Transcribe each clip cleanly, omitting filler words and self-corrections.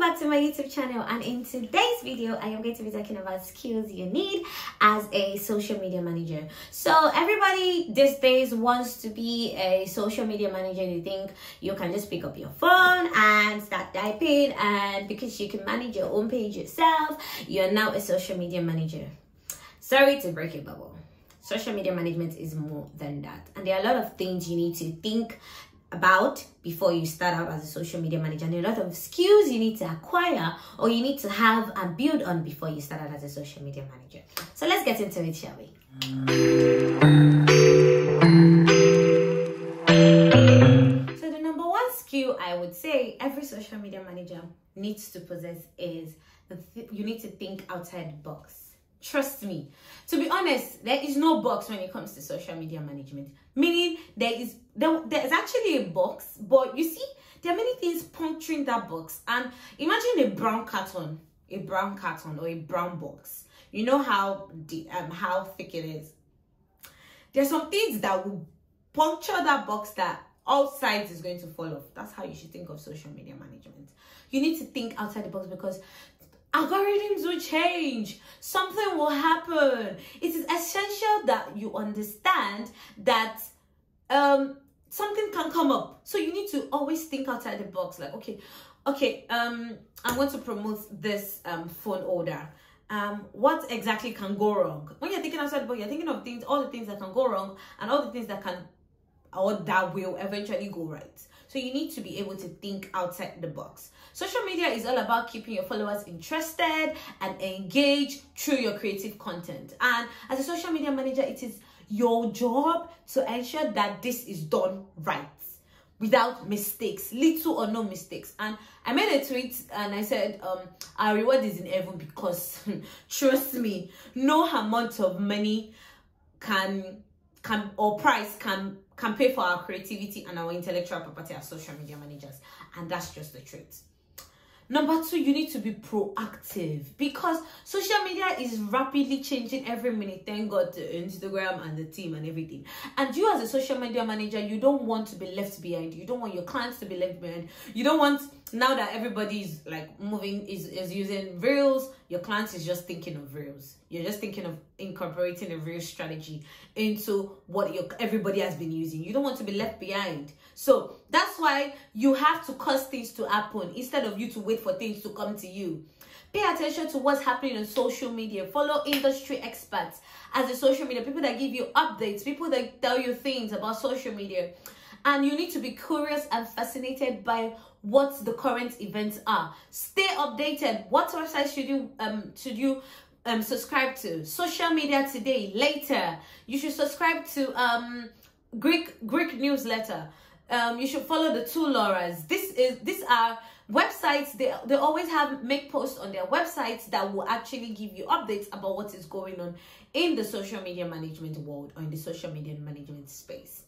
back to my YouTube channel, and in today's video I am going to be talking about skills you need as a social media manager. So everybody these days wants to be a social media manager. You think you can just pick up your phone and start typing, and because you can manage your own page yourself, you're now a social media manager. Sorry to break your bubble. Social media management is more than that, and there are a lot of things you need to think about before you start out as a social media manager, and a lot of skills you need to acquire or you need to have and build on before you start out as a social media manager. So let's get into it, shall we? So the number one skill I would say every social media manager needs to possess is you need to think outside the box. Trust me, to be honest, there is no box when it comes to social media management. Meaning there is actually a box, but you see, there are many things puncturing that box. And imagine a brown carton or a brown box. You know how thick it is. There's some things that will puncture that box that all sides is going to fall off. That's how you should think of social media management. You need to think outside the box, because algorithms will change, something will happen. It is essential that you understand that something can come up, so you need to always think outside the box. Like, okay, I want to promote this phone order. What exactly can go wrong? When you're thinking outside the box, you're thinking of things, all the things that can go wrong and all the things that can or that will eventually go right. So you need to be able to think outside the box. Social media is all about keeping your followers interested and engaged through your creative content. And as a social media manager, it is your job to ensure that this is done right, without mistakes, little or no mistakes. And I made a tweet and I said, our reward is in heaven, because trust me, no amount of money can pay for our creativity and our intellectual property as social media managers. And that's just the truth. Number two, you need to be proactive, because social media is rapidly changing every minute. Thank God to Instagram and the team and everything. And you as a social media manager, you don't want to be left behind. You don't want your clients to be left behind. You don't want, now that everybody's like moving, is using Reels, your clients is just thinking of Reels. You're just thinking of incorporating a Reels strategy into what everybody has been using. You don't want to be left behind. So that's why you have to cause things to happen instead of you to wait for things to come to you. Pay attention to what's happening on social media. Follow industry experts as a social media, people that give you updates, people that tell you things about social media. And you need to be curious and fascinated by what the current events are. Stay updated. What website should you subscribe to? Social Media Today. Later, you should subscribe to Greek newsletter. You should follow the two Lauras. These are websites. They always make posts on their websites that will actually give you updates about what is going on in the social media management world or in the social media management space.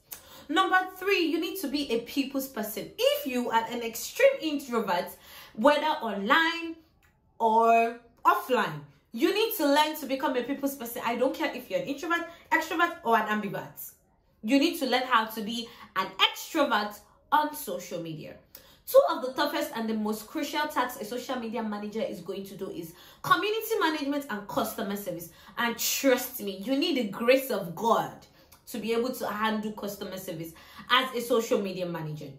Number three, you need to be a people's person. If you are an extreme introvert, whether online or offline, you need to learn to become a people's person. I don't care if you're an introvert, extrovert, or an ambivert. You need to learn how to be an extrovert on social media. Two of the toughest and the most crucial tasks a social media manager is going to do is community management and customer service. And trust me, you need the grace of God to be able to handle customer service as a social media manager.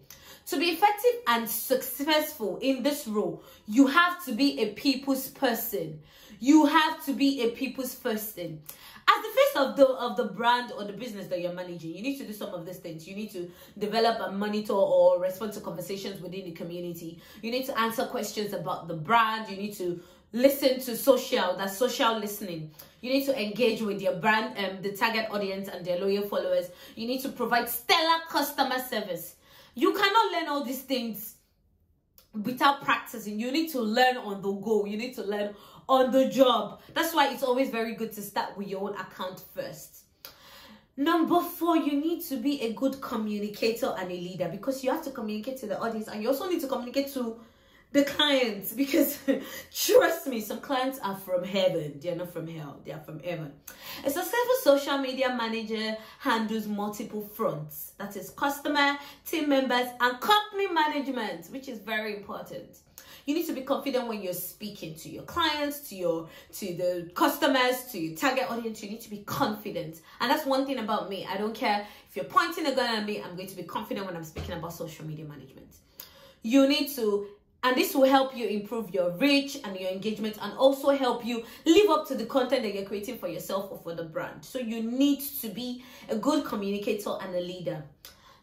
To be effective and successful in this role, you have to be a people's person. You have to be a people's person. As the face of the brand or the business that you're managing, you need to do some of these things. You need to develop and monitor or respond to conversations within the community. You need to answer questions about the brand. You need to listen to social listening. You need to engage with your brand, the target audience and their loyal followers. You need to provide stellar customer service. You cannot learn all these things without practicing. You need to learn on the go. You need to learn on the job. That's why it's always very good to start with your own account first. Number four, you need to be a good communicator and a leader, because you have to communicate to the audience, and you also need to communicate to the clients, because trust me, some clients are from heaven. They're not from hell, they are from heaven. A successful social media manager handles multiple fronts, that is customer, team members, and company management, which is very important. You need to be confident when you're speaking to your clients, to the customers, to your target audience. You need to be confident. And that's one thing about me. I don't care if you're pointing a gun at me, I'm going to be confident when I'm speaking about social media management. You need to, and this will help you improve your reach and your engagement, and also help you live up to the content that you're creating for yourself or for the brand. So you need to be a good communicator and a leader.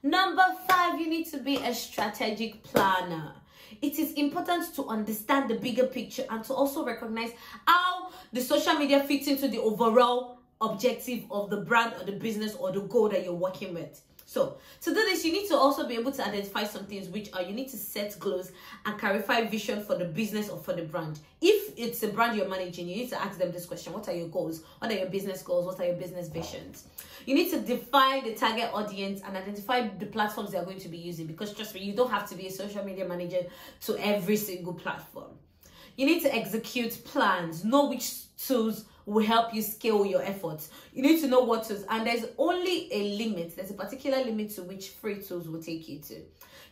Number 5, you need to be a strategic planner. It is important to understand the bigger picture and to also recognize how the social media fits into the overall objective of the brand or the business or the goal that you're working with. So to do this, you need to also be able to identify some things, which are you need to set goals and clarify vision for the business or for the brand. If it's a brand you're managing, you need to ask them this question: what are your goals? What are your business goals? What are your business visions? You need to define the target audience and identify the platforms they are going to be using, because trust me, you don't have to be a social media manager to every single platform. You need to execute plans, know which tools will help you scale your efforts. You need to know what tools, and there's only a limit. There's a particular limit to which free tools will take you to.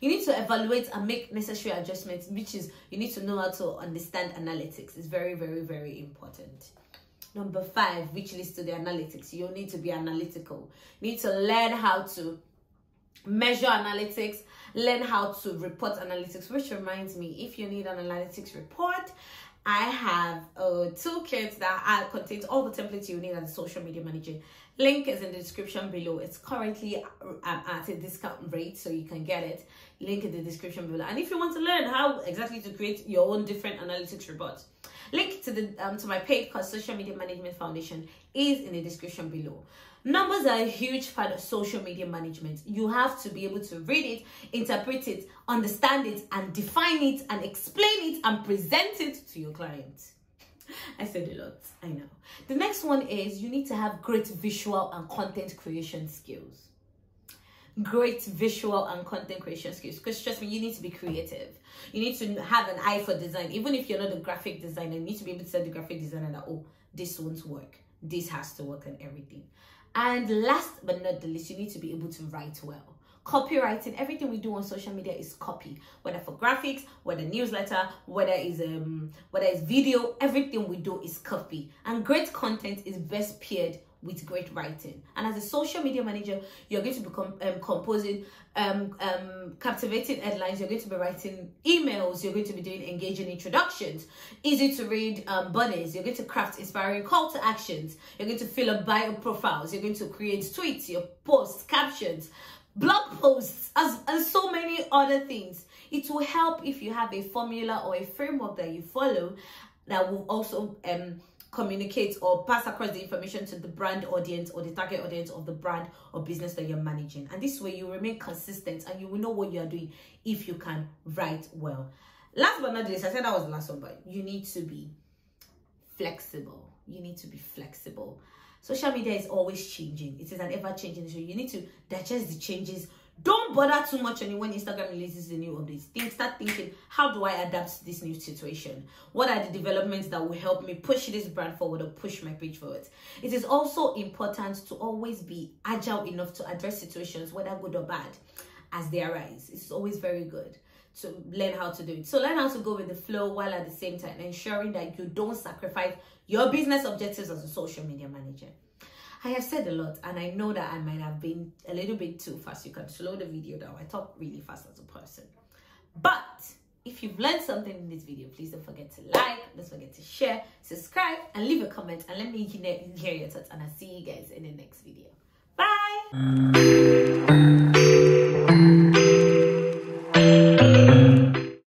You need to evaluate and make necessary adjustments, which is you need to know how to understand analytics. It's very, very, very important. Number 5, which leads to the analytics. You need to be analytical. You need to learn how to measure analytics, learn how to report analytics, which reminds me, if you need an analytics report, I have a toolkit that contains all the templates you need as a social media manager. Link is in the description below. It's currently at a discount rate, so you can get it. Link in the description below. And if you want to learn how exactly to create your own different analytics reports, link to the to my page called Social Media Management Foundation is in the description below. Numbers are a huge part of social media management. You have to be able to read it, interpret it, understand it, and define it, and explain it, and present it to your clients. I said a lot, I know. The next one is you need to have great visual and content creation skills. Great visual and content creation skills, because trust me, you need to be creative. You need to have an eye for design. Even if you're not a graphic designer, you need to be able to tell the graphic designer that, oh, this won't work, this has to work, and everything. And last but not the least, you need to be able to write well. Copywriting, everything we do on social media is copy, whether for graphics, whether newsletter, whether it's video, everything we do is copy. And great content is best paired with great writing. And as a social media manager, you're going to be composing captivating headlines. You're going to be writing emails. You're going to be doing engaging introductions, easy to read bodies. You're going to craft inspiring call to actions. You're going to fill up bio profiles. You're going to create tweets, your posts, captions, blog posts, and so many other things. It will help if you have a formula or a framework that you follow that will also communicate or pass across the information to the brand audience or the target audience of the brand or business that you're managing. And this way you remain consistent and you will know what you are doing if you can write well. Last but not least, I said that was the last one, but you need to be flexible. You need to be flexible. Social media is always changing. It is an ever-changing issue. You need to digest the changes. Don't bother too much on it when Instagram releases the new updates. Start thinking, how do I adapt to this new situation? What are the developments that will help me push this brand forward or push my page forward? It is also important to always be agile enough to address situations, whether good or bad, as they arise. It's always very good to learn how to do it. So learn how to go with the flow while at the same time ensuring that you don't sacrifice your business objectives as a social media manager. I have said a lot, and I know that I might have been a little bit too fast. You can slow the video down. I talk really fast as a person. But if you've learned something in this video, please don't forget to like, don't forget to share, subscribe, and leave a comment, and let me hear your thoughts. And I'll see you guys in the next video. Bye!